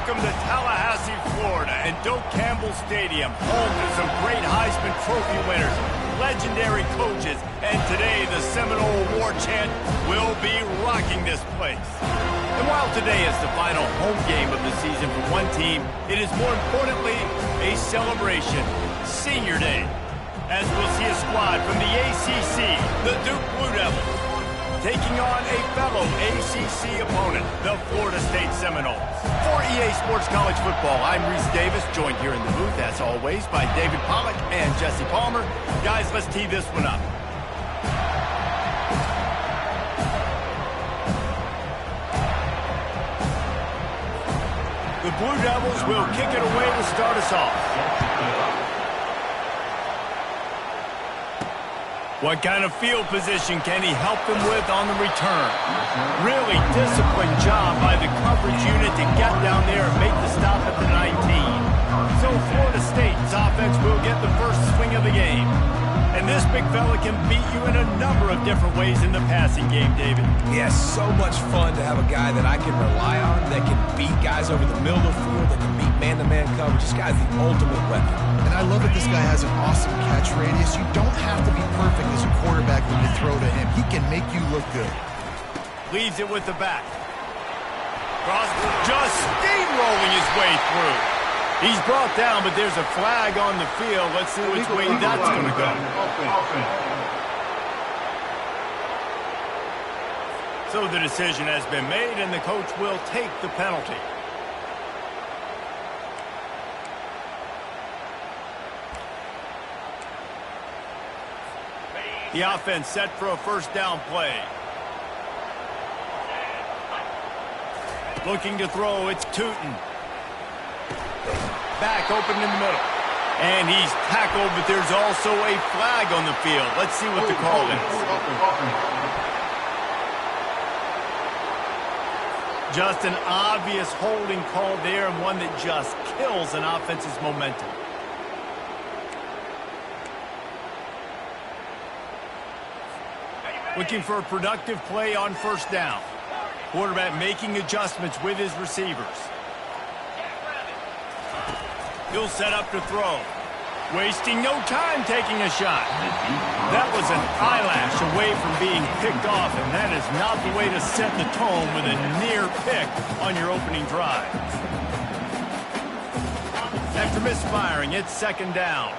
Welcome to Tallahassee, Florida, and Doak Campbell Stadium, home to some great Heisman Trophy winners, legendary coaches, and today the Seminole War Chant will be rocking this place. And while today is the final home game of the season for one team, it is more importantly a celebration, Senior Day, as we'll see a squad from the ACC, the Duke Blue Devils, taking on a fellow ACC opponent, the Florida State Seminoles. For EA Sports College Football, I'm Reese Davis, joined here in the booth, as always, by David Pollack and Jesse Palmer. Guys, let's tee this one up. The Blue Devils will kick it away to start us off. What kind of field position can he help them with on the return? Really disciplined job by the coverage unit to get down there and make the stop at the 19. So Florida State's offense will get the first swing of the game. And this big fella can beat you in a number of different ways in the passing game, David. Yeah, so much fun to have a guy that I can rely on, that can beat guys over the middle of the field, that can beat man-to-man coverage. This guy's the ultimate weapon. And I love that this guy has an awesome catch radius. You don't have to be perfect as a quarterback when you throw to him. He can make you look good. Leaves it with the back. Cross, just steamrolling his way through. He's brought down, but there's a flag on the field. Let's see which way that's going to go. So the decision has been made, and the coach will take the penalty. The offense set for a first down play. Looking to throw, it's Tootin. Back open in the middle. And he's tackled, but there's also a flag on the field. Let's see what the call is. Just an obvious holding call there, and one that just kills an offense's momentum. Looking for a productive play on first down. Quarterback making adjustments with his receivers. He'll set up to throw. Wasting no time taking a shot. That was an eyelash away from being picked off, and that is not the way to set the tone with a near pick on your opening drive. After misfiring, it's second down.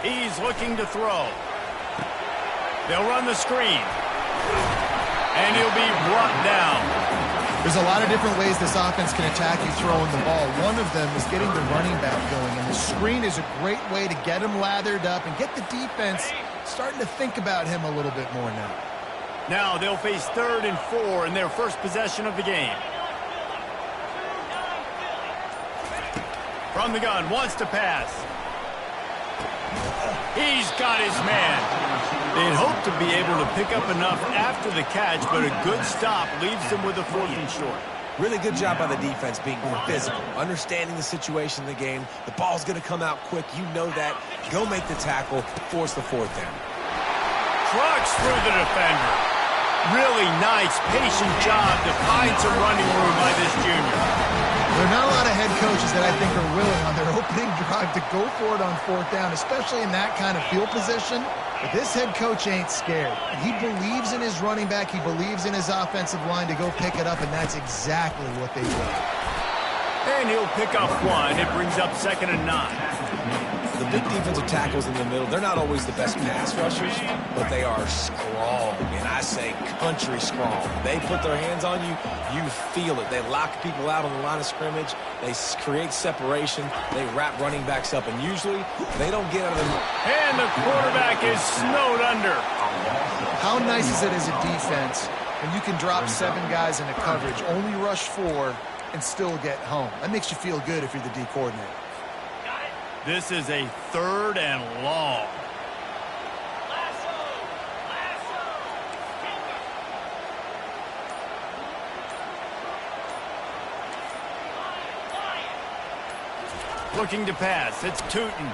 He's looking to throw. They'll run the screen. And he'll be brought down. There's a lot of different ways this offense can attack you throwing the ball. One of them is getting the running back going, and the screen is a great way to get him lathered up and get the defense starting to think about him a little bit more now. Now they'll face 3rd and 4 in their first possession of the game. From the gun, wants to pass. He's got his man. They'd hope to be able to pick up enough after the catch, but a good stop leaves them with a 4th and short. Really good job by the defense being physical, understanding the situation in the game. The ball's going to come out quick. You know that. Go make the tackle, force the 4th down. Trucks through the defender. Really nice, patient job to find some running room by this junior. There are not a lot of head coaches that I think are willing on their opening drive to go for it on 4th down, especially in that kind of field position. But this head coach ain't scared. He believes in his running back. He believes in his offensive line to go pick it up, and that's exactly what they did. And he'll pick up 1. It brings up 2nd and 9. The big defensive tackles in the middle, they're not always the best pass rushers, but they are strong, and I say country strong. They put their hands on you, you feel it. They lock people out on the line of scrimmage. They create separation. They wrap running backs up, and usually they don't get out of the... And the quarterback is snowed under. How nice is it as a defense when you can drop 7 guys into coverage, only rush 4, and still get home? That makes you feel good if you're the D coordinator. This is a 3rd and long. Looking to pass. It's Tootin.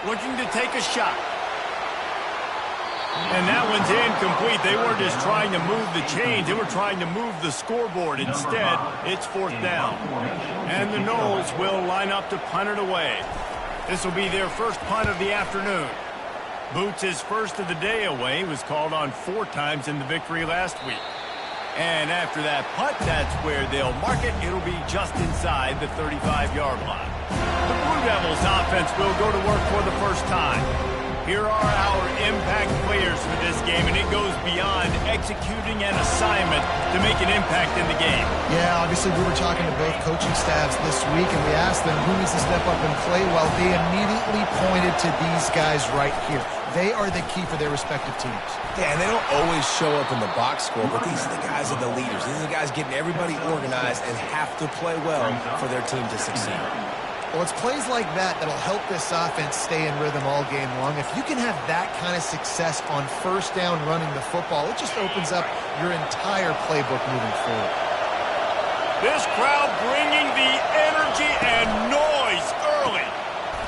Looking to take a shot. And that one's incomplete. They weren't just trying to move the chains. They were trying to move the scoreboard. Instead, it's fourth down. And the Noles will line up to punt it away. This will be their first punt of the afternoon. Boots' first of the day away was called on 4 times in the victory last week. And after that punt, that's where they'll mark it. It'll be just inside the 35-yard line. The Blue Devils offense will go to work for the first time. Here are our impact players for this game, and it goes beyond executing an assignment to make an impact in the game. Yeah, obviously we were talking to both coaching staffs this week, and we asked them who needs to step up and play well. They immediately pointed to these guys right here. They are the key for their respective teams. Yeah, and they don't always show up in the box score, but these are the guys that are the leaders. These are the guys getting everybody organized and have to play well for their team to succeed. Well, it's plays like that that'll help this offense stay in rhythm all game long. If you can have that kind of success on first down running the football, it just opens up your entire playbook moving forward. This crowd bringing the energy and noise early.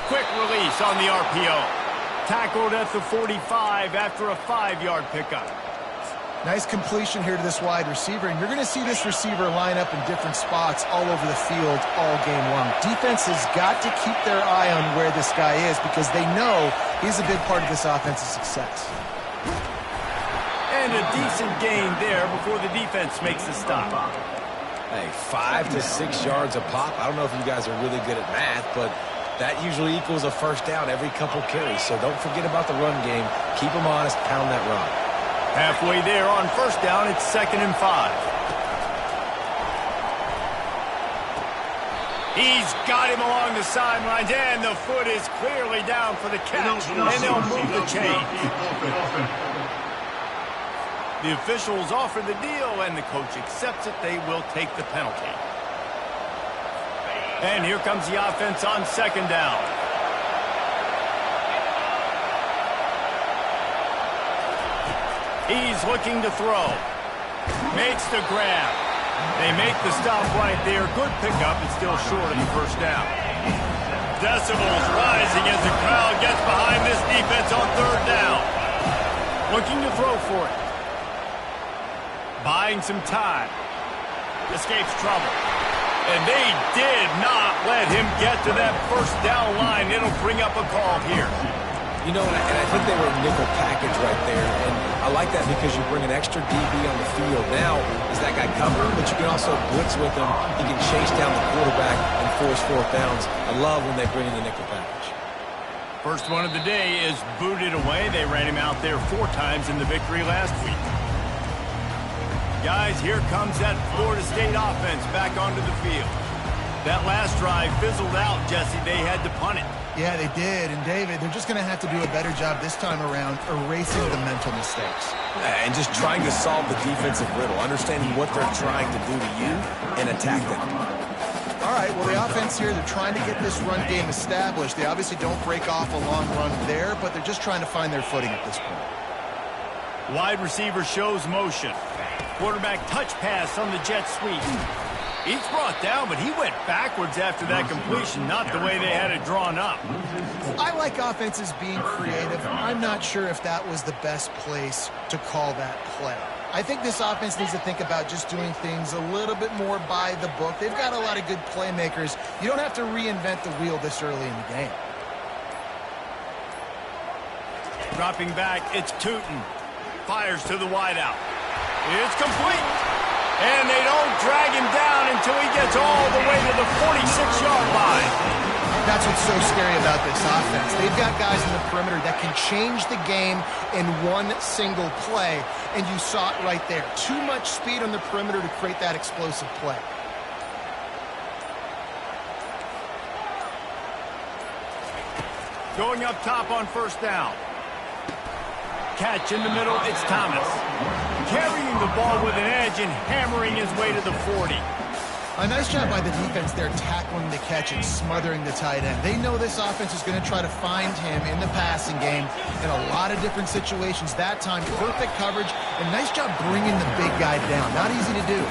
Quick release on the RPO. Tackled at the 45 after a 5-yard pickup. Nice completion here to this wide receiver, and you're going to see this receiver line up in different spots all over the field all game long. Defense has got to keep their eye on where this guy is because they know he's a big part of this offense's success. And a decent gain there before the defense makes the stop. Hey, 5 to 6 yards a pop. I don't know if you guys are really good at math, but that usually equals a first down every couple carries. So don't forget about the run game. Keep them honest, pound that rock. Halfway there on first down, it's 2nd and 5. He's got him along the sidelines, and the foot is clearly down for the catch, and they'll move the chain. The officials offer the deal, and the coach accepts it. They will take the penalty. And here comes the offense on 2nd down. He's looking to throw. Makes the grab. They make the stop right there. Good pickup. It's still short of the first down. Decibels rising as the crowd gets behind this defense on 3rd down. Looking to throw for it. Buying some time. Escapes trouble. And they did not let him get to that first down line. It'll bring up a call here. You know, and I think they were nickel package right there. And I like that because you bring an extra DB on the field. Now, is that guy covering? But you can also blitz with him. He can chase down the quarterback and force 4th downs. I love when they bring in the nickel package. First one of the day is booted away. They ran him out there 4 times in the victory last week. Guys, here comes that Florida State offense back onto the field. That last drive fizzled out, Jesse. They had to punt it. Yeah, they did. And, David, they're just going to have to do a better job this time around erasing the mental mistakes. And just trying to solve the defensive riddle, understanding what they're trying to do to you and attack them. All right, well, the offense here, they're trying to get this run game established. They obviously don't break off a long run there, but they're just trying to find their footing at this point. Wide receiver shows motion. Quarterback touch pass on the jet sweep. He's brought down, but he went backwards after that completion, not the way they had it drawn up. I like offenses being creative. I'm not sure if that was the best place to call that play. I think this offense needs to think about just doing things a little bit more by the book. They've got a lot of good playmakers. You don't have to reinvent the wheel this early in the game. Dropping back, it's Tootin. Fires to the wideout. It's complete. And they don't drag him down until he gets all the way to the 46-yard line. That's what's so scary about this offense. They've got guys in the perimeter that can change the game in one single play, and you saw it right there. Too much speed on the perimeter to create that explosive play. Going up top on first down. Catch in the middle, it's Thomas. Carrying the ball with an edge and hammering his way to the 40. A nice job by the defense there tackling the catch and smothering the tight end. They know this offense is going to try to find him in the passing game in a lot of different situations. That time, perfect coverage, and nice job bringing the big guy down. Not easy to do.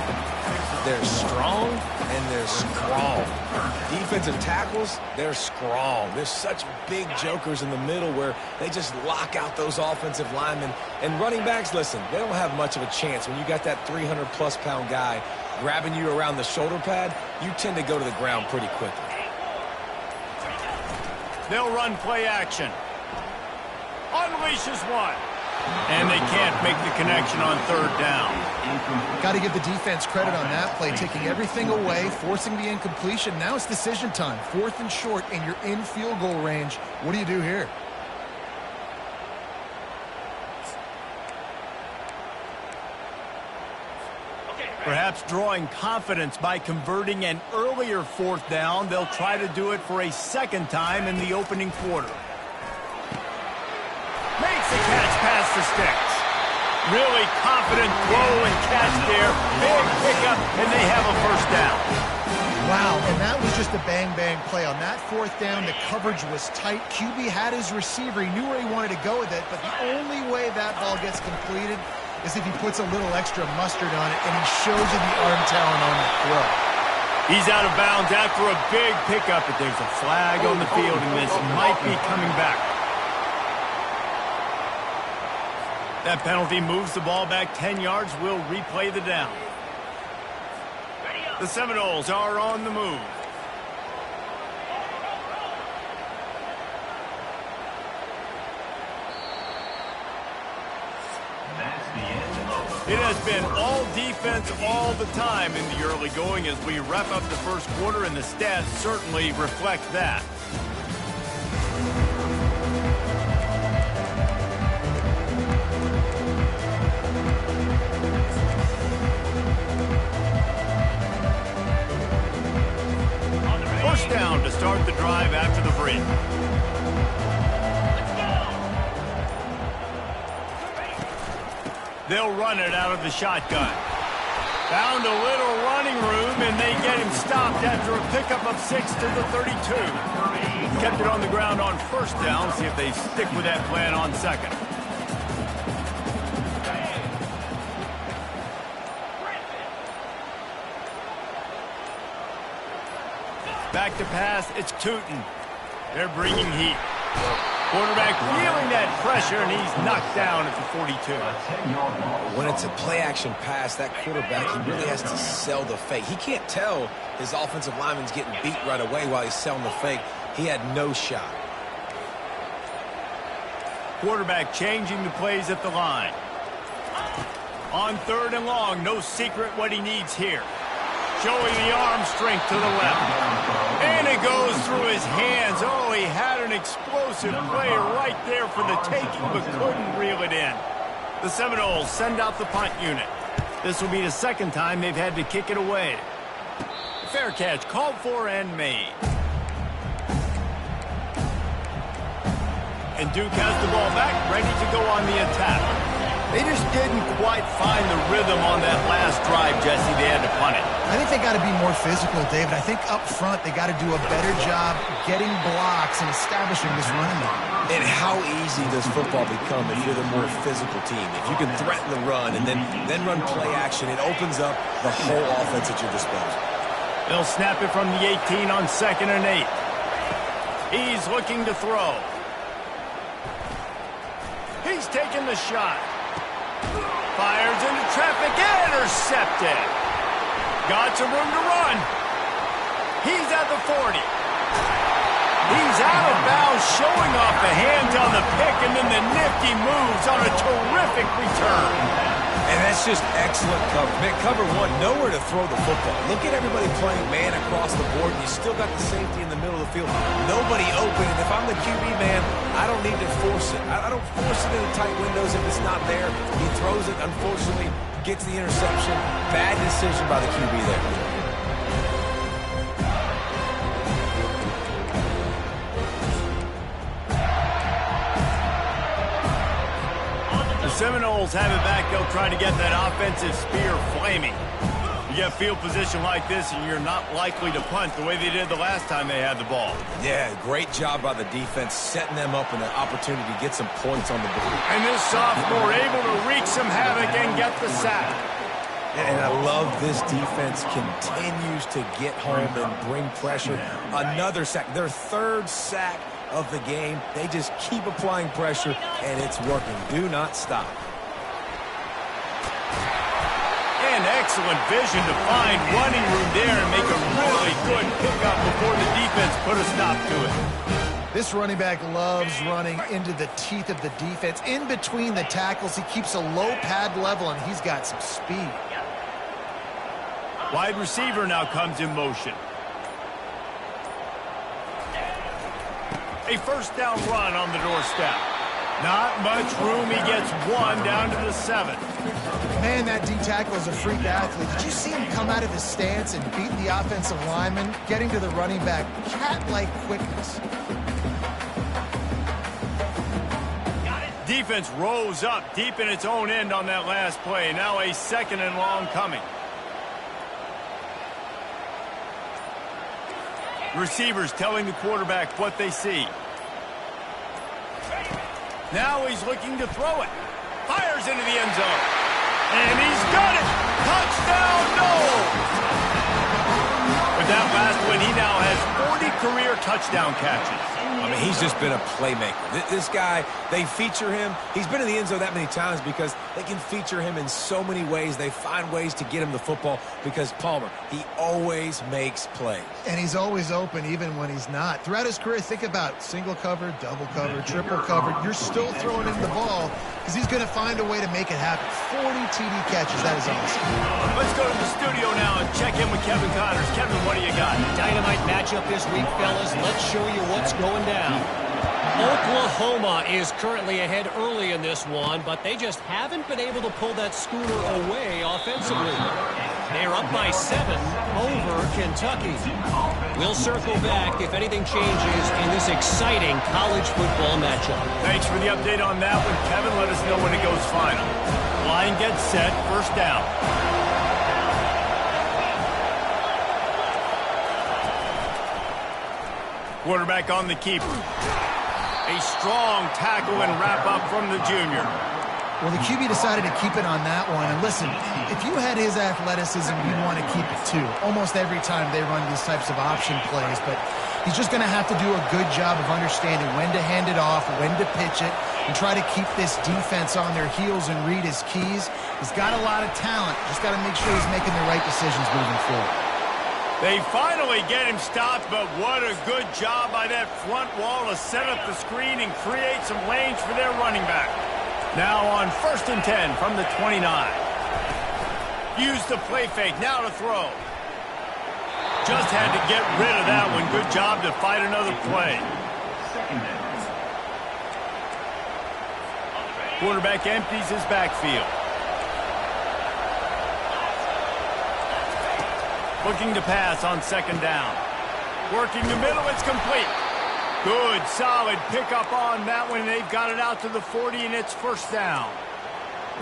They're strong and they're strong. Defense defensive tackles, they're strong. There's such big jokers in the middle where they just lock out those offensive linemen. And running backs, listen, they don't have much of a chance. When you got that 300-plus pound guy grabbing you around the shoulder pad, you tend to go to the ground pretty quickly. They'll run play action. Unleashes one. And they can't make the connection on third down. Got to give the defense credit on that play, taking everything away, forcing the incompletion. Now it's decision time. 4th and short, and you're in field goal range. What do you do here? Perhaps drawing confidence by converting an earlier 4th down. They'll try to do it for a second time in the opening quarter. Makes the catch past the sticks. Really confident throw and catch there. Big pickup, and they have a first down. Wow, and that was just a bang-bang play. On that 4th down, the coverage was tight. QB had his receiver. He knew where he wanted to go with it, but the only way that ball gets completed is if he puts a little extra mustard on it, and he shows you the arm talent on the throw. He's out of bounds after a big pickup, but there's a flag on the field, and this might be coming back. That penalty moves the ball back 10 yards. We'll replay the down. The Seminoles are on the move. It has been all defense all the time in the early going as we wrap up the first quarter, and the stats certainly reflect that. First down to start the drive after the break. They'll run it out of the shotgun. Found a little running room, and they get him stopped after a pickup of 6 to the 32. Kept it on the ground on first down. See if they stick with that plan on second. Back to pass, it's Tootin. They're bringing heat. Quarterback feeling that pressure, and he's knocked down at the 42. When it's a play-action pass, that quarterback, he really has to sell the fake. He can't tell his offensive lineman's getting beat right away while he's selling the fake. He had no shot. Quarterback changing the plays at the line. On 3rd and long, no secret what he needs here. Showing the arm strength to the left. And it goes through his hands. Oh, he had an explosive play right there for the taking, but couldn't reel it in. The Seminoles send out the punt unit. This will be the second time they've had to kick it away. Fair catch called for and made. And Duke has the ball back, ready to go on the attack. They just didn't quite find the rhythm on that last drive, Jesse. They had to punt it. I think they got to be more physical, David. I think up front they got to do a better job getting blocks and establishing this running game. And how easy does football become if you're the more physical team? If you can threaten the run and then run play action, it opens up the whole offense at your disposal. They'll snap it from the 18 on 2nd and 8. He's looking to throw. He's taking the shot. Fires into traffic, intercepted. Got some room to run. He's at the 40. He's out of bounds, showing off the hands on the pick, and then the nifty moves on a terrific return. And that's just excellent cover. Man, cover one, nowhere to throw the football. Look at everybody playing man across the board, and you still got the safety in the middle of the field. Nobody open, and if I'm the QB, man, I don't need to force it. I don't force it into tight windows if it's not there. He throws it, unfortunately, gets the interception. Bad decision by the QB there. Seminoles have it back. They'll try to get that offensive spear flaming. You get field position like this, and you're not likely to punt the way they did the last time they had the ball. Yeah, great job by the defense, setting them up in an opportunity to get some points on the board. And this sophomore able to wreak some havoc and get the sack. And I love this defense continues to get home and bring pressure. Another sack, their third sack of the game. They just keep applying pressure, and it's working. Do not stop. And excellent vision to find running room there and make a really good pickup before the defense put a stop to it. This running back loves running into the teeth of the defense. In between the tackles, he keeps a low pad level, and he's got some speed. Wide receiver now comes in motion. A first down run on the doorstep. Not much room. He gets one down to the 7. Man, that D tackle is a freak athlete. Did you see him come out of his stance and beat the offensive lineman, getting to the running back? Cat-like quickness. Defense rose up deep in its own end on that last play. Now a 2nd and long coming. Receivers telling the quarterback what they see. Now he's looking to throw it. Fires into the end zone. And he's got it. Touchdown, no! With that last one, he now has 40 career touchdown catches. I mean, he's just been a playmaker. This guy, they feature him. He's been in the end zone that many times because they can feature him in so many ways. They find ways to get him the football because Palmer, he always makes plays. And he's always open even when he's not. Throughout his career, think about single cover, double cover, triple cover. You're still throwing him the ball because he's going to find a way to make it happen. 40 TD catches. That is awesome. Let's go to the studio now and check in with Kevin Connors. Kevin, what do you got? Dynamite matchup this week, fellas. Let's show you what's going down. Oklahoma is currently ahead early in this one, but they just haven't been able to pull that schooner away offensively. They're up by 7 over Kentucky. We'll circle back if anything changes in this exciting college football matchup. Thanks for the update on that one, Kevin. Let us know when it goes final. Line gets set, first down. Quarterback on the keeper. A strong tackle and wrap up from the junior. Well, the QB decided to keep it on that one. And listen, if you had his athleticism, you'd want to keep it too. Almost every time they run these types of option plays. But he's just going to have to do a good job of understanding when to hand it off, when to pitch it, and try to keep this defense on their heels and read his keys. He's got a lot of talent. Just got to make sure he's making the right decisions moving forward. They finally get him stopped, but what a good job by that front wall to set up the screen and create some lanes for their running back. Now on 1st and 10 from the 29. Use the play fake, now to throw. Just had to get rid of that one. Good job to fight another play. Quarterback empties his backfield. Looking to pass on 2nd down. Working the middle, it's complete. Good, solid pickup on that one. They've got it out to the 40, and it's first down.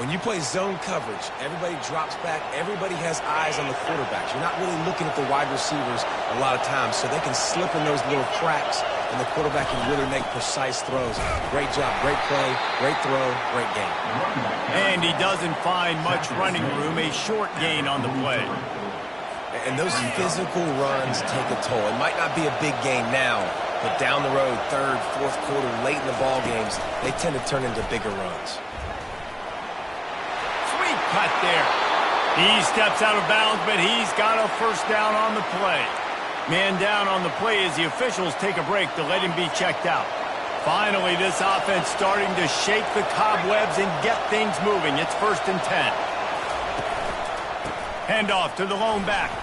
When you play zone coverage, everybody drops back. Everybody has eyes on the quarterbacks. You're not really looking at the wide receivers a lot of times, so they can slip in those little cracks, and the quarterback can really make precise throws. Great job, great play, great throw, great game. And he doesn't find much running room, a short gain on the play. And those physical runs take a toll. It might not be a big gain now, but down the road, 3rd, 4th quarter, late in the ball games, they tend to turn into bigger runs. Sweet cut there. He steps out of bounds, but he's got a first down on the play. Man down on the play as the officials take a break to let him be checked out. Finally, this offense starting to shake the cobwebs and get things moving. It's 1st and 10. Handoff to the lone back.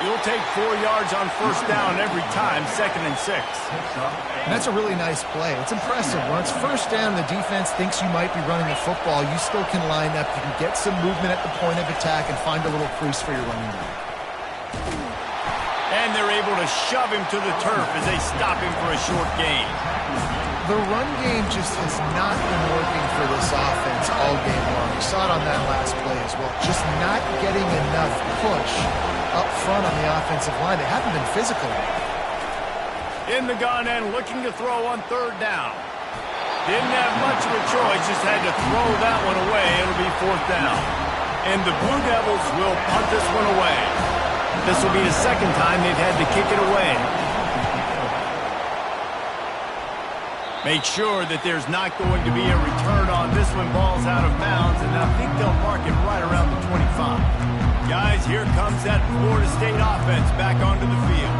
He'll take 4 yards on first down every time, 2nd and 6. And that's a really nice play. It's impressive. When it's first down, the defense thinks you might be running the football. You still can line up. You can get some movement at the point of attack and find a little crease for your running back. And they're able to shove him to the turf as they stop him for a short gain. The run game just has not been working for this offense all game long. You saw it on that last play as well. Just not getting enough push up front on the offensive line. They haven't been physical. In the gun and looking to throw on 3rd down. Didn't have much of a choice, just had to throw that one away. It'll be 4th down. And the Blue Devils will punt this one away. This will be the second time they've had to kick it away. Make sure that there's not going to be a return on this one. Ball's out of bounds, and I think they'll mark it right around the 25. Guys, here comes that Florida State offense back onto the field.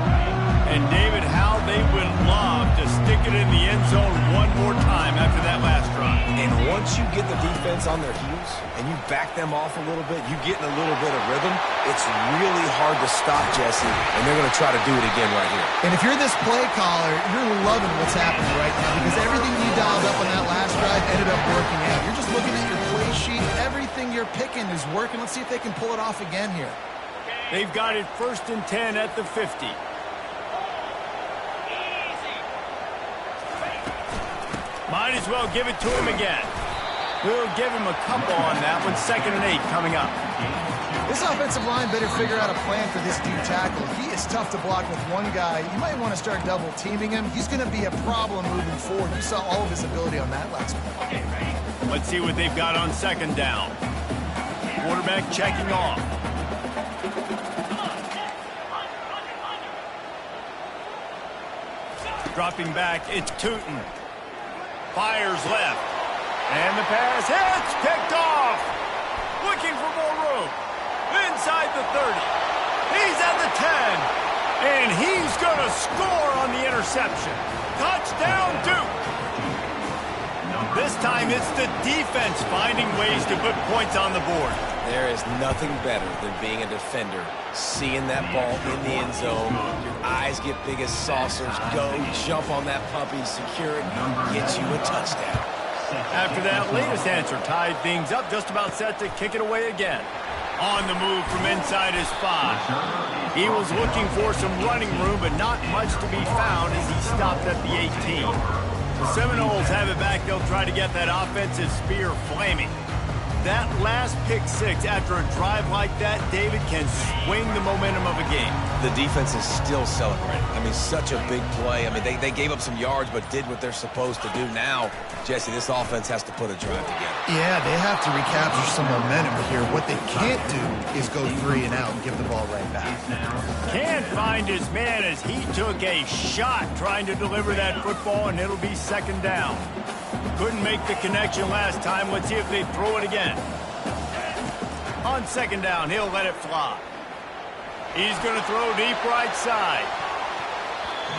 And David, how they would love to stick it in the end zone one more time after that last drive. And once you get the defense on their heels and you back them off a little bit, you get in a little bit of rhythm, it's really hard to stop, Jesse, and they're going to try to do it again right here. And if you're this play caller, you're loving what's happening right now because everything you dialed up on that last drive ended up working out. You're just looking at your play sheet. Everything you're picking is working. Let's see if they can pull it off again here. They've got it 1st and 10 at the 50. Might as well give it to him again. We'll give him a couple on that one. 2nd and 8 coming up. This offensive line better figure out a plan for this D tackle. He is tough to block with one guy. You might want to start double teaming him. He's going to be a problem moving forward. You saw all of his ability on that last play. Let's see what they've got on 2nd down. Quarterback checking off. Dropping back, it's Tootin. Fires left. And the pass hits, picked off. Looking for more room. Inside the 30. He's at the 10. And he's going to score on the interception. Touchdown, Duke. This time it's the defense finding ways to put points on the board. There is nothing better than being a defender, seeing that ball in the end zone. Your eyes get big as saucers. Go, jump on that puppy, secure it, get you a touchdown. After that latest answer, tied things up, just about set to kick it away again. On the move from inside his 5. He was looking for some running room, but not much to be found as he stopped at the 18. The Seminoles have it back. They'll try to get that offensive spear flaming. That last pick 6 after a drive like that, David, can swing the momentum of a game. The defense is still celebrating. I mean, such a big play. I mean, they gave up some yards but did what they're supposed to do. Now, Jesse, this offense has to put a drive together. Yeah, they have to recapture some momentum here. What they can't do is go 3 and out and give the ball right back. Can't find his man as he took a shot trying to deliver that football, and it'll be 2nd down. Couldn't make the connection last time. Let's see if they throw it again. On 2nd down, he'll let it fly. He's going to throw deep right side.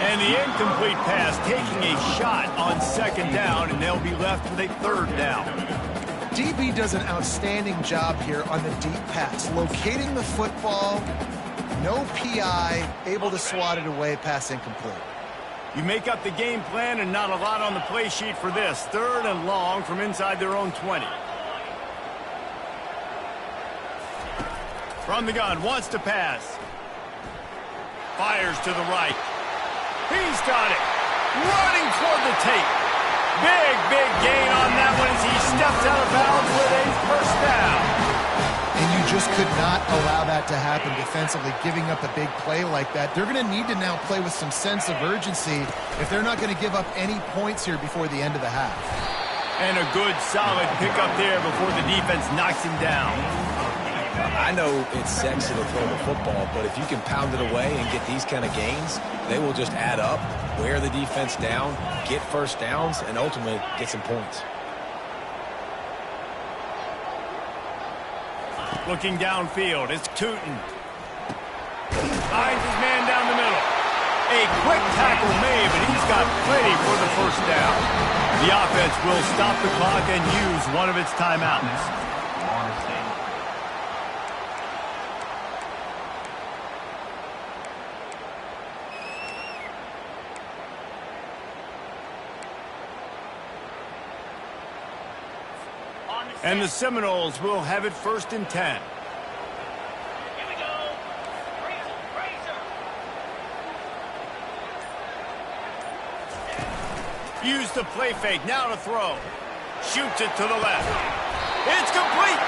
And the incomplete pass taking a shot on 2nd down, and they'll be left with a 3rd down. DB does an outstanding job here on the deep pass, locating the football, no PI, able to swat it away, pass incomplete. You make up the game plan and not a lot on the play sheet for this. 3rd and long from inside their own 20. From the gun, wants to pass. Fires to the right. He's got it. Running toward the tape. Big gain on that one as he steps out of bounds with a 1st down. And you just could not allow that to happen defensively, giving up a big play like that. They're going to need to now play with some sense of urgency if they're not going to give up any points here before the end of the half. And a good, solid pickup there before the defense knocks him down. I know it's sexy to throw the football, but if you can pound it away and get these kind of gains, they will just add up, wear the defense down, get 1st downs, and ultimately get some points. Looking downfield, it's Tootin. Finds his man down the middle. A quick tackle made, but he's got plenty for the 1st down. The offense will stop the clock and use one of its timeouts. And the Seminoles will have it 1st and 10. Here we go. Razor. Use the play fake, now to throw. Shoots it to the left. It's complete.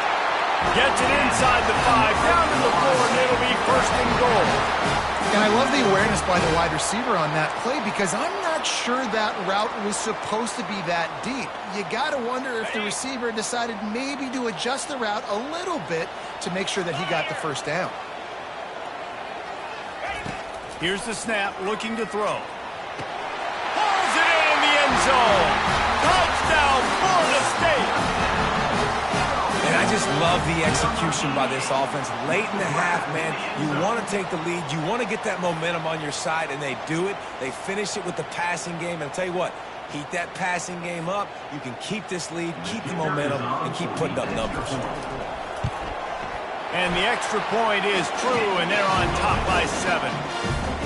Gets it inside the 5, down to the 4, and it'll be 1st and goal. And I love the awareness by the wide receiver on that play because I'm not sure that route was supposed to be that deep. You got to wonder if the receiver decided maybe to adjust the route a little bit to make sure that he got the first down. Here's the snap, looking to throw. Pulls it in the end zone. Touchdown, Florida State. And I just love the execution by this offense. Late in the half, man, you want to take the lead. You want to get that momentum on your side, and they do it. They finish it with the passing game. And I'll tell you what, heat that passing game up. You can keep this lead, keep the momentum, and keep putting up numbers. And the extra point is true, and they're on top by 7.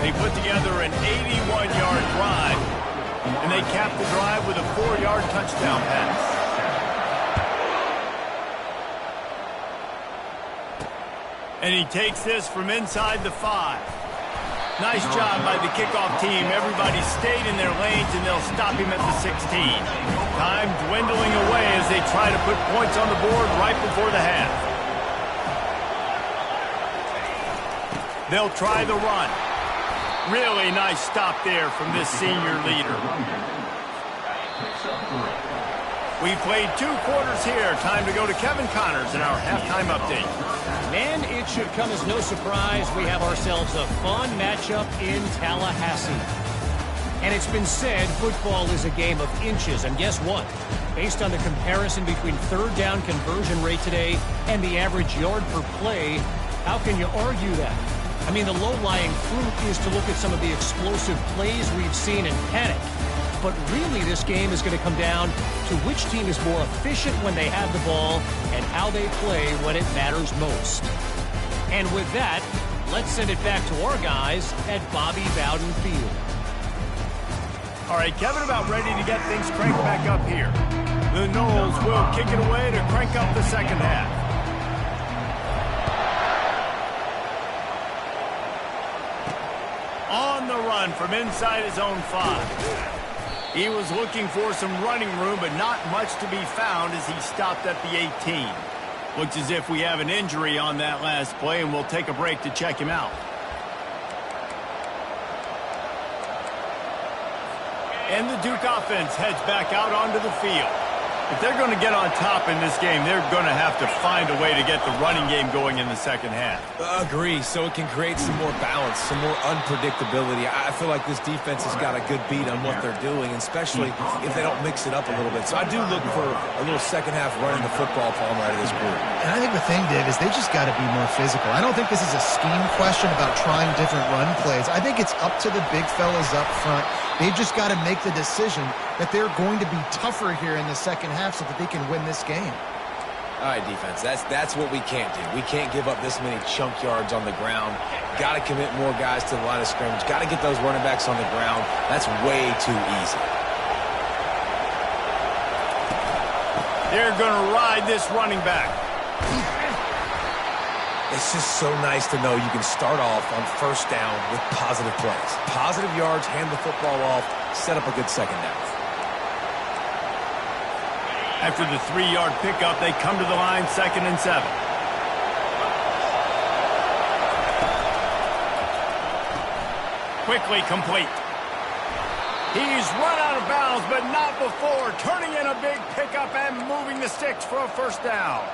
They put together an 81-yard drive, and they cap the drive with a 4-yard touchdown pass. And he takes this from inside the 5. Nice job by the kickoff team. Everybody stayed in their lanes, and they'll stop him at the 16. Time dwindling away as they try to put points on the board right before the half. They'll try the run. Really nice stop there from this senior leader. We played 2 quarters here. Time to go to Kevin Connors in our halftime update. Man, it should come as no surprise we have ourselves a fun matchup in Tallahassee. And it's been said football is a game of inches. And guess what? Based on the comparison between third down conversion rate today and the average yard per play, how can you argue that? I mean, the low-lying fruit is to look at some of the explosive plays we've seen and panic. But really, this game is going to come down to which team is more efficient when they have the ball and how they play when it matters most. And with that, let's send it back to our guys at Bobby Bowden Field. All right, Kevin, about ready to get things cranked back up here. The Noles will kick it away to crank up the second half. On the run from inside his own 5. He was looking for some running room, but not much to be found as he stopped at the 18. Looks as if we have an injury on that last play, and we'll take a break to check him out. And the Duke offense heads back out onto the field. If they're going to get on top in this game, they're going to have to find a way to get the running game going in the second half. Agree, so it can create some more balance, some more unpredictability. I feel like this defense has got a good beat on what they're doing, especially if they don't mix it up a little bit. So I do look for a little second half running the football palm right of this group. And I think the thing, Dave, is they just got to be more physical. I don't think this is a scheme question about trying different run plays. I think it's up to the big fellas up front. They've just got to make the decision that they're going to be tougher here in the second half so that they can win this game. All right, defense, that's what we can't do. We can't give up this many chunk yards on the ground. Got to commit more guys to the line of scrimmage. Got to get those running backs on the ground. That's way too easy. They're going to ride this running back. It's just so nice to know you can start off on first down with positive plays. Positive yards, hand the football off, set up a good second down. After the 3-yard pickup, they come to the line, 2nd and 7. Quickly complete. He's run out of bounds, but not before turning in a big pickup and moving the sticks for a first down.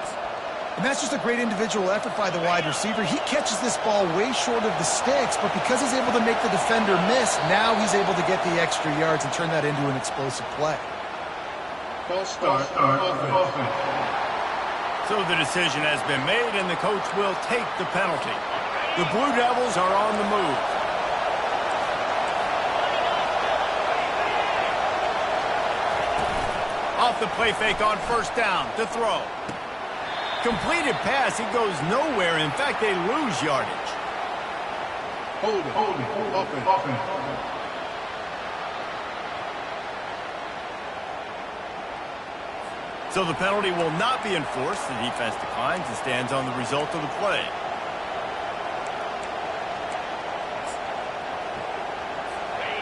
And that's just a great individual effort by the wide receiver. He catches this ball way short of the sticks, but because he's able to make the defender miss, now he's able to get the extra yards and turn that into an explosive play. False start, offense. So the decision has been made, and the coach will take the penalty. The Blue Devils are on the move. Off the play fake on first down to throw. Completed pass, he goes nowhere. In fact, they lose yardage. Hold it, offense. So the penalty will not be enforced. The defense declines and stands on the result of the play.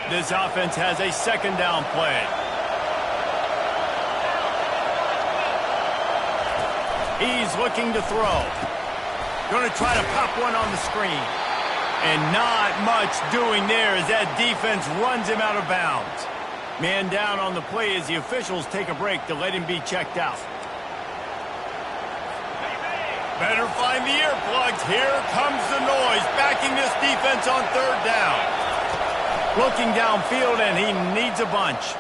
This offense has a second down play. He's looking to throw. Going to try to pop one on the screen. And not much doing there as that defense runs him out of bounds. Man down on the play as the officials take a break to let him be checked out. Better find the earplugs. Here comes the noise, backing this defense on third down. Looking downfield, and he needs a bunch.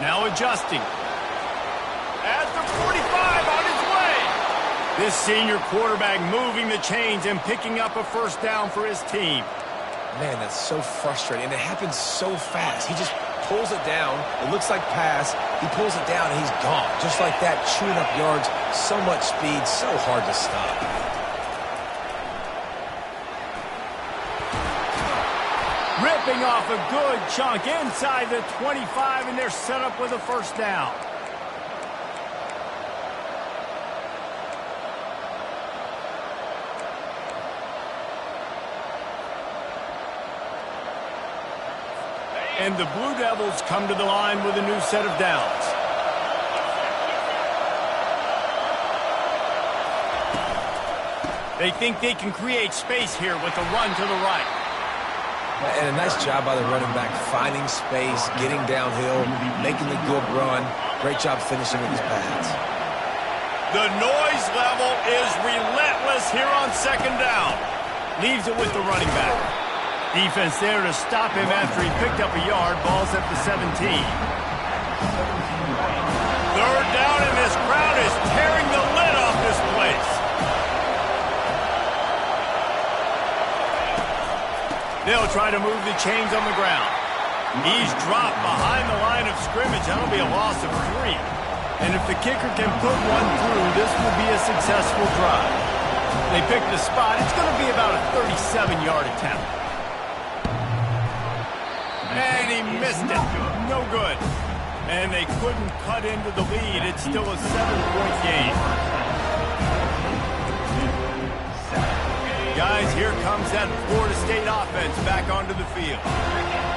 Now adjusting. At the 45 on his way. This senior quarterback moving the chains and picking up a first down for his team. Man, that's so frustrating. And it happens so fast. He just pulls it down. It looks like pass. He pulls it down, and he's gone. Just like that, chewing up yards. So much speed, so hard to stop. Ripping off a good chunk inside the 25, and they're set up with a first down. And the Blue Devils come to the line with a new set of downs. They think they can create space here with a run to the right. And a nice job by the running back, finding space, getting downhill, making the good run. Great job finishing with his pads. The noise level is relentless here on second down. Leaves it with the running back. Defense there to stop him after he picked up a yard. Ball's at the 17. Third down, and this crowd is tearing the lid off this place. They'll try to move the chains on the ground. He's dropped behind the line of scrimmage. That'll be a loss of 3. And if the kicker can put one through, this will be a successful drive. They pick the spot. It's going to be about a 37-yard attempt. And he missed it. No good. And they couldn't cut into the lead. It's still a 7-point game. Guys, here comes that Florida State offense back onto the field.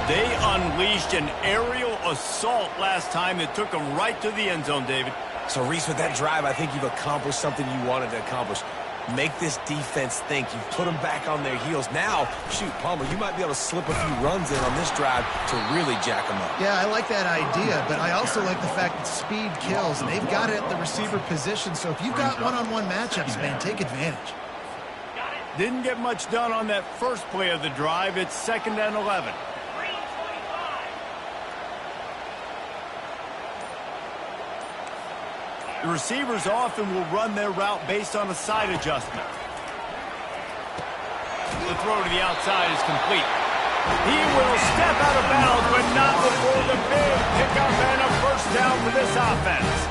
They unleashed an aerial assault last time that took them right to the end zone, David. So, Reese, with that drive, I think you've accomplished something you wanted to accomplish. Make this defense think. You've put them back on their heels. Now, shoot, Palmer, you might be able to slip a few runs in on this drive to really jack them up. Yeah, I like that idea, but I also like the fact that speed kills, and they've got it at the receiver position. So if you've got one-on-one matchups, man, take advantage. Didn't get much done on that first play of the drive. It's 2nd and 11. The receivers often will run their route based on a side adjustment. The throw to the outside is complete. He will step out of bounds, but not before the big pickup and a first down for this offense.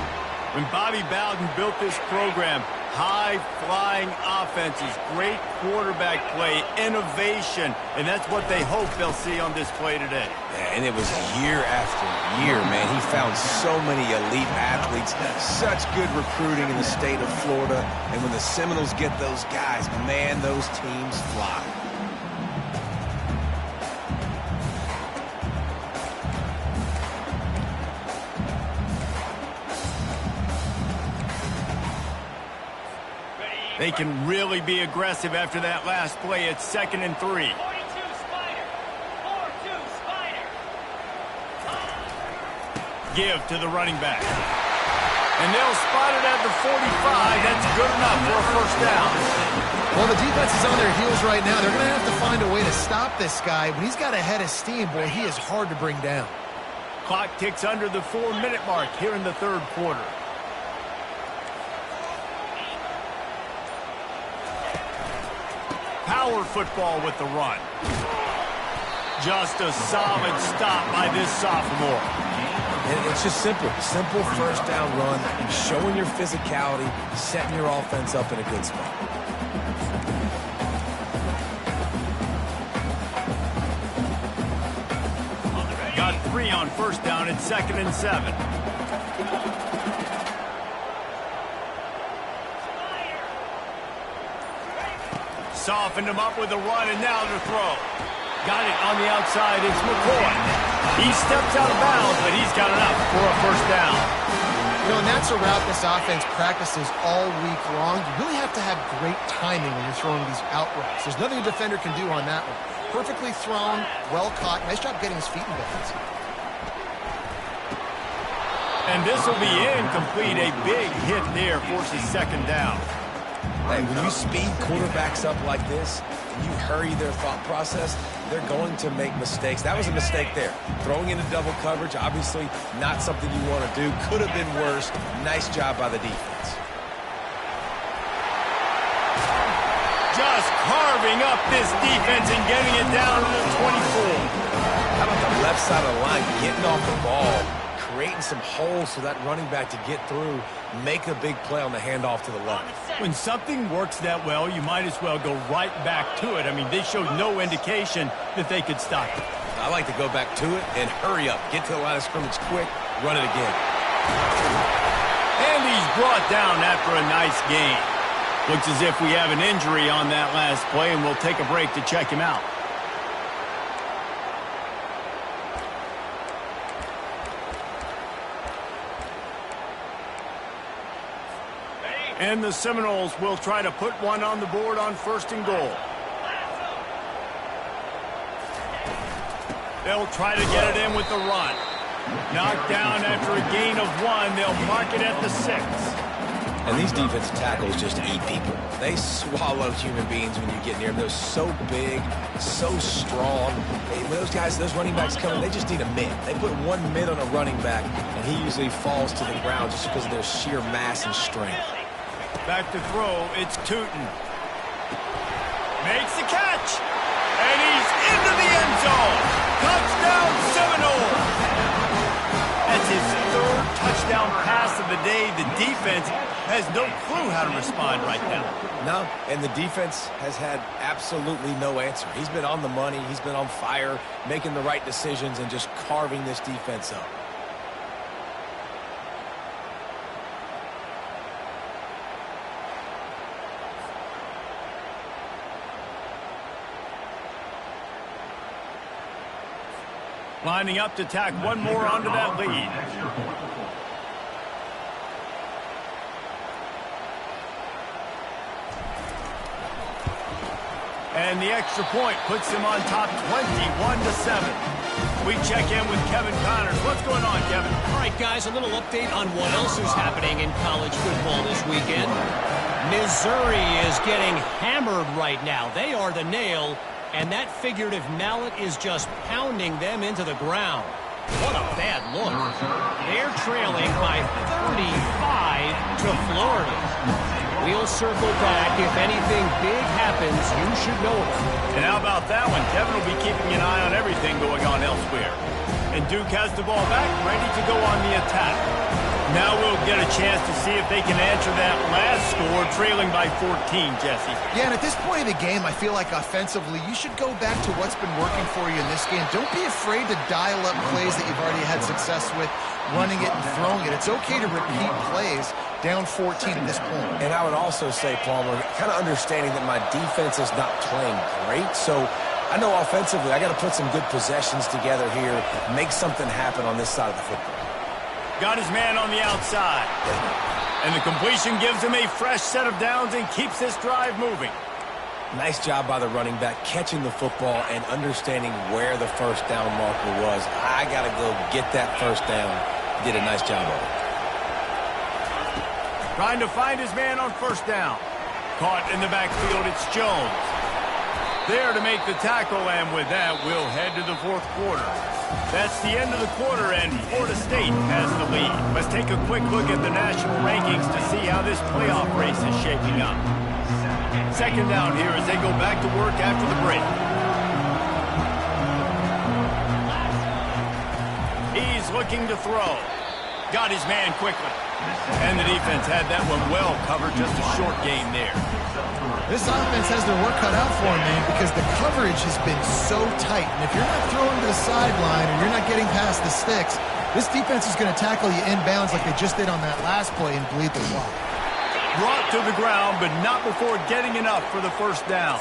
When Bobby Bowden built this program, high-flying offenses, great quarterback play, innovation, and that's what they hope they'll see on display today. Yeah, and it was year after year, man. He found so many elite athletes, such good recruiting in the state of Florida, and when the Seminoles get those guys, man, those teams fly. They can really be aggressive after that last play. It's 2nd and 3. Give to the running back. And they'll spot it at the 45. That's good enough for a first down. Well, the defense is on their heels right now. They're going to have to find a way to stop this guy. When he's got a head of steam, boy, he is hard to bring down. Clock ticks under the 4-minute mark here in the third quarter. Power football with the run. Just a solid stop by this sophomore. And it's just simple. Simple first down run, showing your physicality, setting your offense up in a good spot. Got 3 on first down. It's 2nd and 7. Softened him up with a run, and now the throw. Got it on the outside. It's McCoy. He steps out of bounds, but he's got enough for a first down. You know, and that's a route this offense practices all week long. You really have to have great timing when you're throwing these out routes. There's nothing a defender can do on that one. Perfectly thrown, well caught. Nice job getting his feet in bounds. And this will be incomplete. A big hit there forces second down. Hey, when you speed quarterbacks up like this, and you hurry their thought process, they're going to make mistakes. That was a mistake there. Throwing into double coverage, obviously not something you want to do. Could have been worse. Nice job by the defense. Just carving up this defense and getting it down to the 24. How about the left side of the line, getting off the ball, creating some holes for that running back to get through, make a big play on the handoff to the left. When something works that well, you might as well go right back to it. I mean, they showed no indication that they could stop it. I like to go back to it and hurry up. Get to the line of scrimmage quick, run it again. And he's brought down after a nice gain. Looks as if we have an injury on that last play, and we'll take a break to check him out. And the Seminoles will try to put one on the board on 1st and goal. They'll try to get it in with the run. Knocked down after a gain of 1. They'll mark it at the 6. And these defensive tackles just eat people. They swallow human beings when you get near them. They're so big, so strong. When those guys, those running backs come in, they just need a mid. They put one mid on a running back, and he usually falls to the ground just because of their sheer mass and strength. Back to throw, it's Tootin. Makes the catch, and he's into the end zone. Touchdown, Seminoles. That's his 3rd touchdown pass of the day. The defense has no clue how to respond right now. No, and the defense has had absolutely no answer. He's been on the money. He's been on fire, making the right decisions and just carving this defense up. Lining up to tack one more onto that lead. And the extra point puts him on top 21-7. We check in with Kevin Connors. What's going on, Kevin? All right, guys, a little update on what else is happening in college football this weekend. Missouri is getting hammered right now. They are the nail. And that figurative mallet is just pounding them into the ground. What a bad look. They're trailing by 35 to Florida. We'll circle back. If anything big happens, you should know it. And how about that one? Kevin will be keeping an eye on everything going on elsewhere. And Duke has the ball back, ready to go on the attack. Now we'll get a chance to see if they can answer that last score, trailing by 14, Jesse. Yeah, and at this point of the game, I feel like offensively, you should go back to what's been working for you in this game. Don't be afraid to dial up plays that you've already had success with, running it and throwing it. It's okay to repeat plays down 14 at this point. And I would also say, Palmer, kind of understanding that my defense is not playing great, so I know offensively I got to put some good possessions together here, make something happen on this side of the football. Got his man on the outside. And the completion gives him a fresh set of downs and keeps this drive moving. Nice job by the running back, catching the football and understanding where the first down marker was. I got to go get that first down. Did a nice job of it. Trying to find his man on 1st down. Caught in the backfield, it's Jones. There to make the tackle, and with that, we'll head to the 4th quarter. That's the end of the quarter, and Florida State has the lead. Let's take a quick look at the national rankings to see how this playoff race is shaping up. 2nd down here as they go back to work after the break. He's looking to throw. Got his man quickly. And the defense had that one well covered, just a short gain there. This offense has their work cut out for them, man, because the coverage has been so tight. And if you're not throwing to the sideline or you're not getting past the sticks, this defense is going to tackle you inbounds like they just did on that last play and bleed the clock. Brought to the ground, but not before getting enough for the 1st down.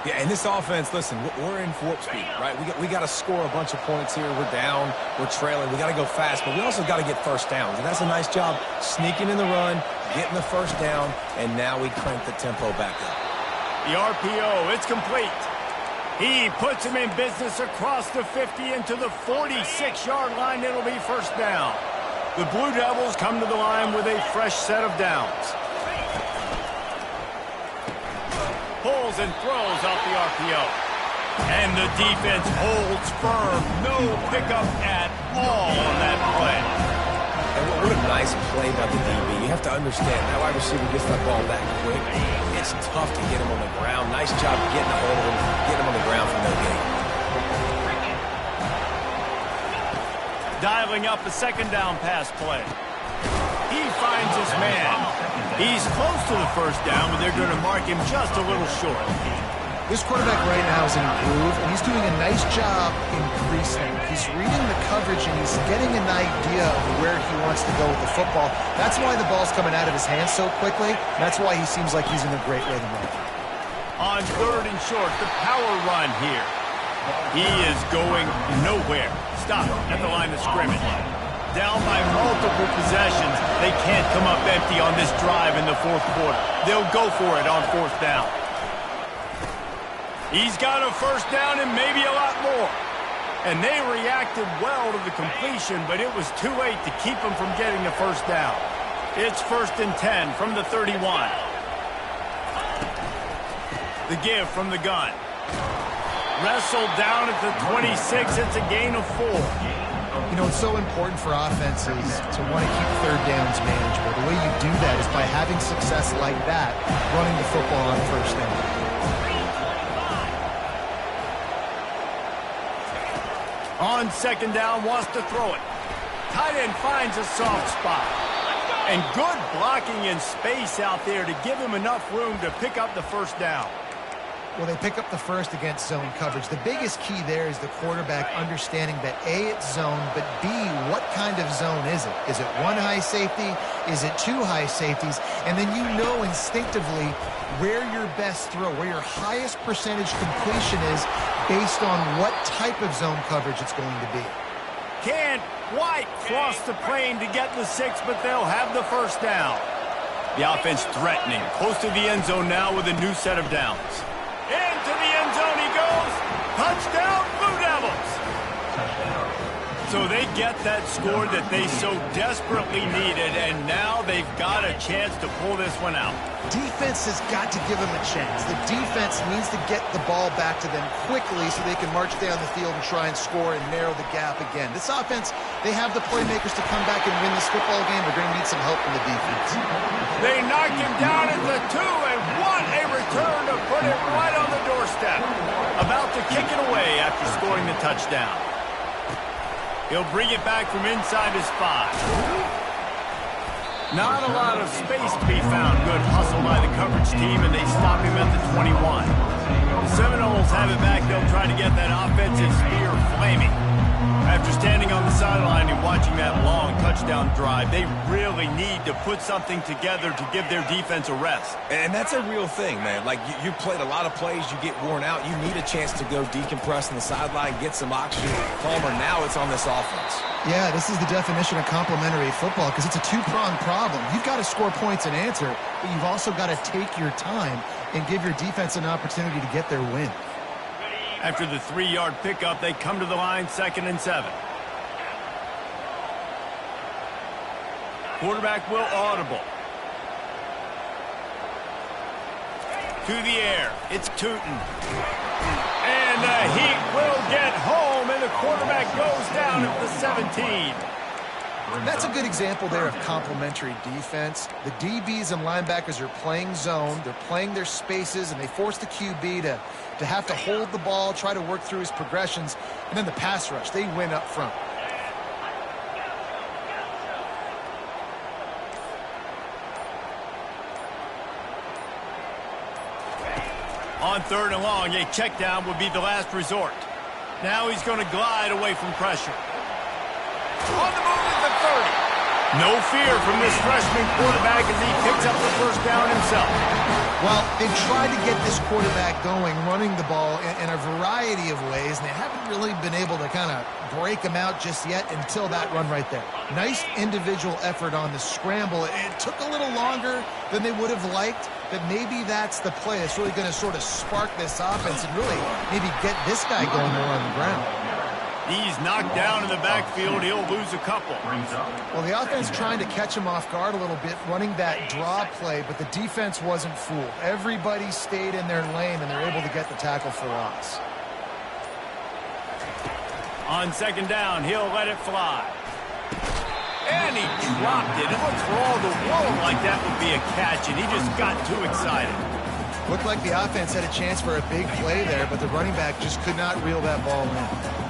Yeah, and this offense, listen, we're in warp speed, right? We got to score a bunch of points here. We're down, we're trailing. We got to go fast, but we also got to get 1st downs. And that's a nice job sneaking in the run, getting the 1st down, and now we crank the tempo back up. The RPO, it's complete. He puts him in business across the 50 into the 46-yard line. It'll be first down. The Blue Devils come to the line with a fresh set of downs. Pulls and throws off the RPO. And the defense holds firm. No pickup at all on that play. And what a nice play by the DB. You have to understand, that wide receiver gets that ball that quick. It's tough to get him on the ground. Nice job getting a hold of him, getting him on the ground from no gain. Dialing up a second down pass play. He finds his man. He's close to the first down, but they're going to mark him just a little short. This quarterback right now is in a groove, and he's doing a nice job increasing. He's reading the coverage, and he's getting an idea of where he wants to go with the football. That's why the ball's coming out of his hands so quickly. That's why he seems like he's in a great rhythm right now. On third and short, the power run here. He is going nowhere. Stop at the line of scrimmage. Down by multiple possessions. They can't come up empty on this drive in the fourth quarter. They'll go for it on fourth down. He's got a first down and maybe a lot more. And they reacted well to the completion, but it was too late to keep him from getting the first down. It's 1st and 10 from the 31. The give from the gun. Wrestled down at the 26. It's a gain of 4. You know, it's so important for offenses to want to keep third downs manageable. The way you do that is by having success like that, running the football on first down. On second down, wants to throw it. Tight end finds a soft spot. And good blocking in space out there to give him enough room to pick up the first down. Well, they pick up the first against zone coverage. The biggest key there is the quarterback understanding that A, it's zone, but B, what kind of zone is it? Is it one high safety? Is it two high safeties? And then you know instinctively where your best throw, where your highest percentage completion is based on what type of zone coverage it's going to be. Can't quite cross the plane to get the 6, but they'll have the first down. The offense threatening, close to the end zone now with a new set of downs. Into the end zone he goes. Touchdown, Blue Devils. So they get that score that they so desperately needed, and now they've got a chance to pull this one out. Defense has got to give them a chance. The defense needs to get the ball back to them quickly so they can march down the field and try and score and narrow the gap again. This offense, they have the playmakers to come back and win this football game. They're going to need some help from the defense. They knock him down at the 2, and what a return to put it right on the doorstep. About to kick it away after scoring the touchdown. He'll bring it back from inside his 5. Not a lot of space to be found. Good hustle by the coverage team, and they stop him at the 21. The Seminoles have it back. They'll try to get that offensive spear flaming. After standing on the sideline and watching that long touchdown drive, they really need to put something together to give their defense a rest. And that's a real thing, man. Like, you played a lot of plays, you get worn out. You need a chance to go decompress on the sideline, get some oxygen. Palmer, now it's on this offense. Yeah, this is the definition of complementary football because it's a two-pronged problem. You've got to score points and answer, but you've also got to take your time and give your defense an opportunity to get their win. After the 3-yard pickup, they come to the line 2nd and 7. Quarterback will audible. To the air. It's Tootin. And the Heat will get home, and the quarterback goes down at the 17. That's a good example there of complementary defense. The DBs and linebackers are playing zone. They're playing their spaces, and they force the QB to have to hold the ball, try to work through his progressions. And then the pass rush, they win up front. On 3rd and long, a check down would be the last resort. Now he's going to glide away from pressure. On the move at the 30. No fear from this freshman quarterback as he picks up the first down himself. Well, they've tried to get this quarterback going, running the ball in a variety of ways, and they haven't really been able to kind of break him out just yet until that run right there. Nice individual effort on the scramble. It took a little longer than they would have liked, but maybe that's the play. It's really going to sort of spark this offense and really maybe get this guy going more on the ground. He's knocked down in the backfield. He'll lose a couple. Well, the offense trying to catch him off guard a little bit, running that draw play, but the defense wasn't fooled. Everybody stayed in their lane, and they're able to get the tackle for loss. On second down, he'll let it fly. And he dropped it. It looks for all the world like that would be a catch, and he just got too excited. Looked like the offense had a chance for a big play there, but the running back just could not reel that ball in.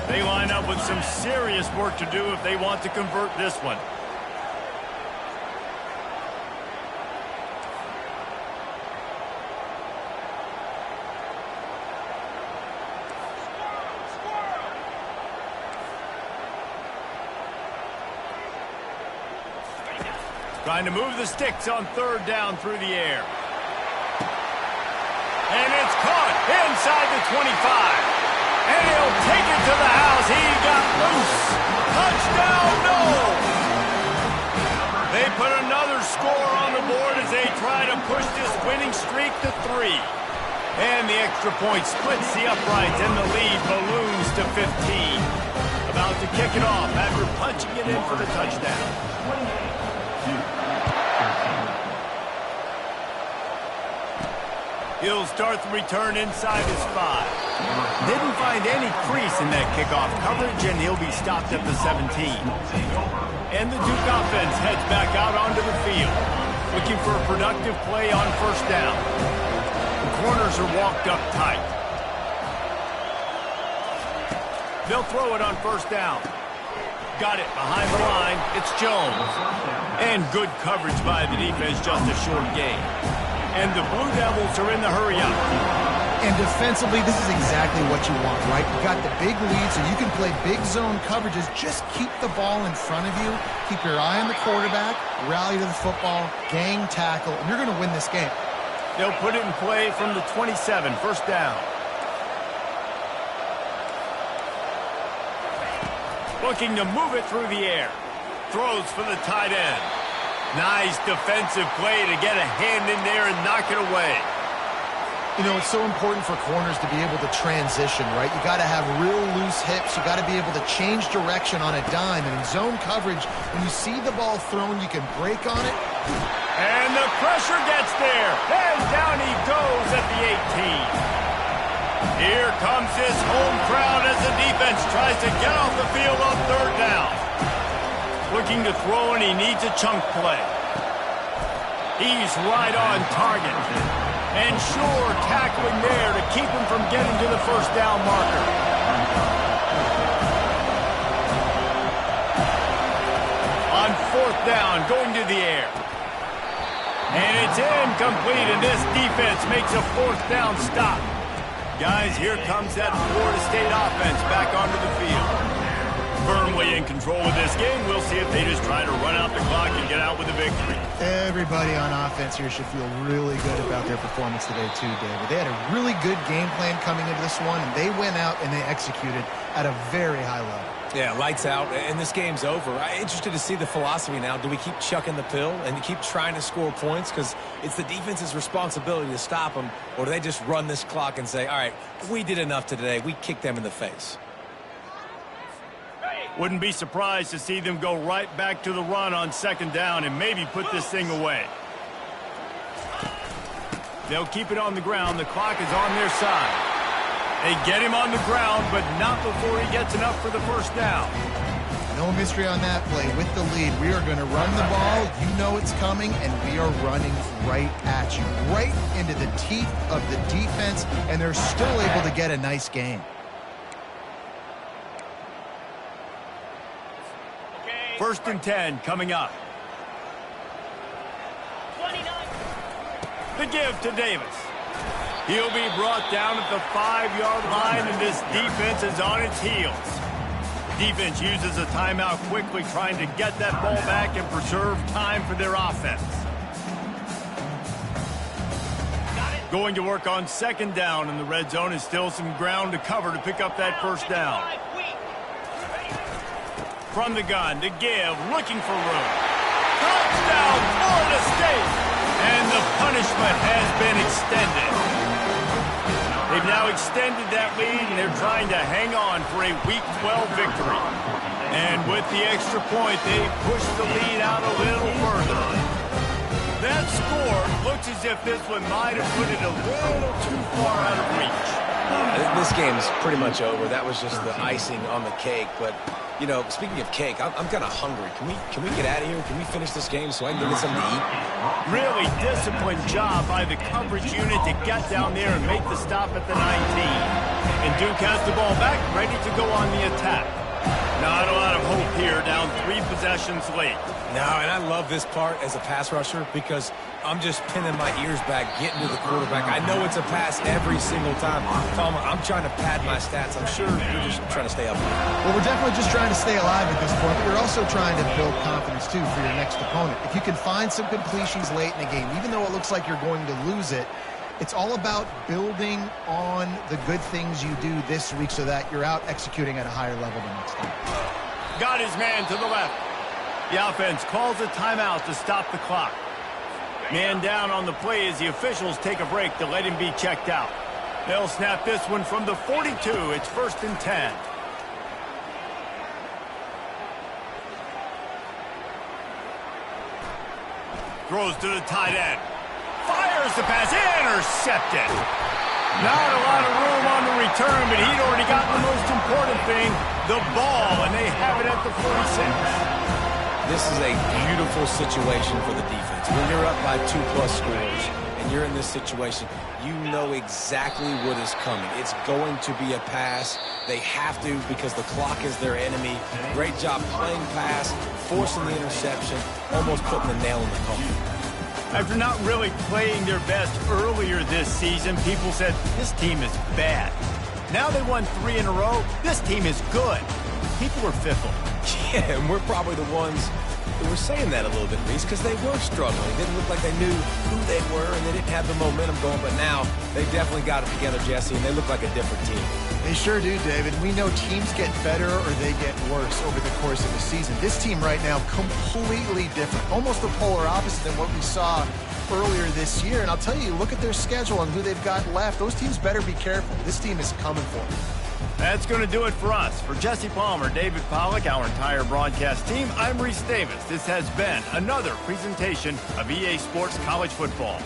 They line up with some serious work to do if they want to convert this one. Trying to move the sticks on third down through the air. And it's caught inside the 25. And he'll take it to the house. He got loose. Touchdown, no! They put another score on the board as they try to push this winning streak to 3. And the extra point splits the uprights, and the lead balloons to 15. About to kick it off after punching it in for the touchdown. He'll start the return inside his 5. Didn't find any crease in that kickoff coverage, and he'll be stopped at the 17. And the Duke offense heads back out onto the field, looking for a productive play on first down. The corners are walked up tight. They'll throw it on first down. Got it behind the line. It's Jones. And good coverage by the defense, just a short gain. And the Blue Devils are in the hurry-up. And defensively, this is exactly what you want, right? You got the big lead, so you can play big zone coverages. Just keep the ball in front of you. Keep your eye on the quarterback, rally to the football, gang tackle, and you're going to win this game. They'll put it in play from the 27, first down. Looking to move it through the air. Throws for the tight end. Nice defensive play to get a hand in there and knock it away. You know, it's so important for corners to be able to transition, right? You got to have real loose hips. You got to be able to change direction on a dime. And in zone coverage, when you see the ball thrown, you can break on it. And the pressure gets there. And down he goes at the 18. Here comes his home crowd as the defense tries to get off the field on third down. Looking to throw, and he needs a chunk play. He's right on target. And sure, tackling there to keep him from getting to the first down marker. On fourth down, going to the air. And it's incomplete, and this defense makes a fourth down stop. Guys, here comes that Florida State offense back onto the field. Firmly in control of this game. We'll see if they just try to run out the clock and get out with a victory. Everybody on offense here should feel really good about their performance today too, David. They had a really good game plan coming into this one, and they went out and they executed at a very high level. Yeah, lights out, and this game's over. I'm interested to see the philosophy now. Do we keep chucking the pill and keep trying to score points because it's the defense's responsibility to stop them, or do they just run this clock and say, all right, we did enough today. We kicked them in the face. Wouldn't be surprised to see them go right back to the run on second down and maybe put this thing away. They'll keep it on the ground. The clock is on their side. They get him on the ground, but not before he gets enough for the first down. No mystery on that play. With the lead, we are going to run the ball. You know it's coming, and we are running right at you, right into the teeth of the defense, and they're still able to get a nice gain. First and 10 coming up. 29. The give to Davis. He'll be brought down at the 5-yard line, and this defense is on its heels. Defense uses a timeout quickly, trying to get that ball back and preserve time for their offense. Going to work on second down in the red zone, and still some ground to cover to pick up that first down. From the gun, to give, looking for room. Touchdown, Florida State! And the punishment has been extended. They've now extended that lead, and they're trying to hang on for a Week 12 victory. And with the extra point, they push the lead out a little further. That score looks as if this one might have put it a little too far out of reach. This game's pretty much over. That was just the icing on the cake. But, you know, speaking of cake, I'm kind of hungry. Can we get out of here? Can we finish this game so I can get something to eat? Really disciplined job by the coverage unit to get down there and make the stop at the 19. And Duke has the ball back, ready to go on the attack. Not a lot of hope here, down 3 possessions late. No, and I love this part as a pass rusher because I'm just pinning my ears back, getting to the quarterback. I know it's a pass every single time. Tom, I'm trying to pad my stats. I'm sure you're just trying to stay up. Well, we're definitely just trying to stay alive at this point, but you're also trying to build confidence, too, for your next opponent. If you can find some completions late in the game, even though it looks like you're going to lose it, it's all about building on the good things you do this week so that you're out executing at a higher level the next time. Got his man to the left. The offense calls a timeout to stop the clock. Man down on the play as the officials take a break to let him be checked out. They'll snap this one from the 42. It's 1st and 10. Throws to the tight end. Fires the pass. Intercepted. Not a lot of room on the return, but he'd already gotten the most important thing, the ball, and they have it at the 46. This is a beautiful situation for the defense. When you're up by 2+ scores and you're in this situation, you know exactly what is coming. It's going to be a pass. They have to because the clock is their enemy. Great job playing pass, forcing the interception, almost putting the nail in the coffin. After not really playing their best earlier this season, people said, this team is bad. Now they won 3 in a row. This team is good. People are fickle. Yeah, and we're probably the ones that were saying that a little bit, Reese, because they were struggling. It didn't look like they knew who they were, and they didn't have the momentum going. But now they definitely got it together, Jesse, and they look like a different team. They sure do, David. We know teams get better or they get worse over the course of the season. This team right now, completely different. Almost the polar opposite than what we saw earlier this year. And I'll tell you, look at their schedule and who they've got left. Those teams better be careful. This team is coming for them. That's going to do it for us. For Jesse Palmer, David Pollack, our entire broadcast team, I'm Reese Davis. This has been another presentation of EA Sports College Football.